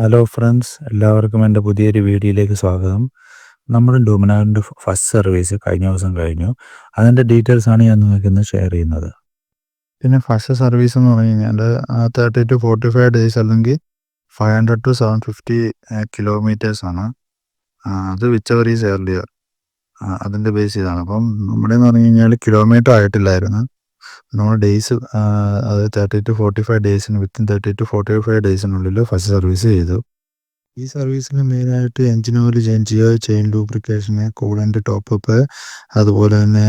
Hello friends, എല്ലാവർക്കും എൻ്റെ പുതിയൊരു വീഡിയോയിലേക്ക് സ്വാഗതം. നമ്മുടെ ഡൊമിനാറിൻ്റെ ഫസ്റ്റ് സർവീസ് കഴിഞ്ഞ ദിവസം കഴിഞ്ഞു. അതിൻ്റെ ഡീറ്റെയിൽസാണ് ഞാൻ നിങ്ങൾക്ക് ഇന്ന് ഷെയർ ചെയ്യുന്നത്. പിന്നെ ഫസ്റ്റ് സർവീസ് എന്ന് പറഞ്ഞു കഴിഞ്ഞാൽ 30 to 45 ഡേയ്സ് അല്ലെങ്കിൽ 500 to 750 കിലോമീറ്റേഴ്സാണ്. അത് വിച്ച് എവർ ഈസ് ഏർലിയർ, അതിൻ്റെ ബേസ് ചെയ്താണ്. അപ്പം നമ്മുടെ എന്ന് പറഞ്ഞു കഴിഞ്ഞാൽ കിലോമീറ്റർ ആയിട്ടില്ലായിരുന്നു. നമ്മൾ ഡേയ്സ്, അത് 30 to 45 ഡേയ്സിന് വിത്തിൻ 30 to 45 ഡേയ്സിനുള്ളിൽ ഫസ്റ്റ് സർവീസ് ചെയ്തു. ഈ സർവീസിൽ മെയിനായിട്ട് എൻജിൻ ഓയിൽ ചേഞ്ച് ചെയ്യുക, ചെയിൻ ലൂബ്രിക്കേഷന്, കൂളൻ്റ് ടോപ്പപ്പ്, അതുപോലെ തന്നെ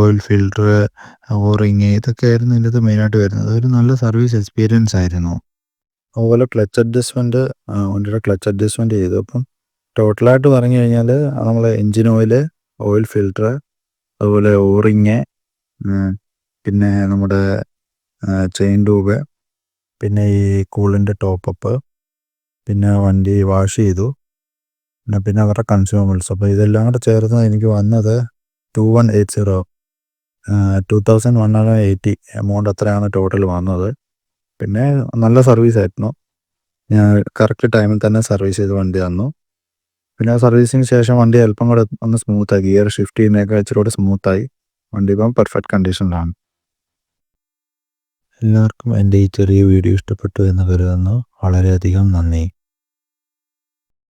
ഓയിൽ ഫിൽട്ടർ, ഓറിങ്, ഇതൊക്കെയായിരുന്നു ഇതിനകത്ത് മെയിനായിട്ട് വരുന്നത്. ഒരു നല്ല സർവീസ് എക്സ്പീരിയൻസ് ആയിരുന്നു. അതുപോലെ ക്ലച്ച് അഡ്ജസ്റ്റ്മെൻറ്റ്, വണ്ടിയുടെ ക്ലച്ച് അഡ്ജസ്റ്റ്മെൻറ്റ് ചെയ്തു. അപ്പം ടോട്ടലായിട്ട് പറഞ്ഞു കഴിഞ്ഞാൽ നമ്മൾ എൻജിൻ ഓയിൽ ഫിൽട്ടർ, അതുപോലെ ഓറിങ്, പിന്നെ നമ്മുടെ ചെയിൻ ട്യൂബ്, പിന്നെ ഈ കൂളിൻ്റെ ടോപ്പപ്പ്, പിന്നെ വണ്ടി വാഷ് ചെയ്തു, പിന്നെ അവരുടെ കൺസ്യൂമബിൾസ്. അപ്പോൾ ഇതെല്ലാം കൂടെ ചേർന്ന് എനിക്ക് വന്നത് 2180 എമൗണ്ട് അത്രയാണ് ടോട്ടൽ വന്നത്. പിന്നെ നല്ല സർവീസ് ആയിരുന്നു. ഞാൻ കറക്റ്റ് ടൈമിൽ തന്നെ സർവീസ് ചെയ്ത് വണ്ടി തന്നു. പിന്നെ സർവീസിന് ശേഷം വണ്ടി അല്പം കൂടെ ഒന്ന് സ്മൂത്തായി, ഗിയർ ഷിഫ്റ്റ് ചെയ്യുന്നതൊക്കെ ഇച്ചിരി കൂടെ സ്മൂത്തായി. വണ്ടി ഇപ്പം പെർഫെക്റ്റ് കണ്ടീഷനിലാണ്. എല്ലാവർക്കും എൻ്റെ ഈ ചെറിയ വീഡിയോ ഇഷ്ടപ്പെട്ടു എന്ന് കരുതുന്നു. വളരെയധികം നന്ദി.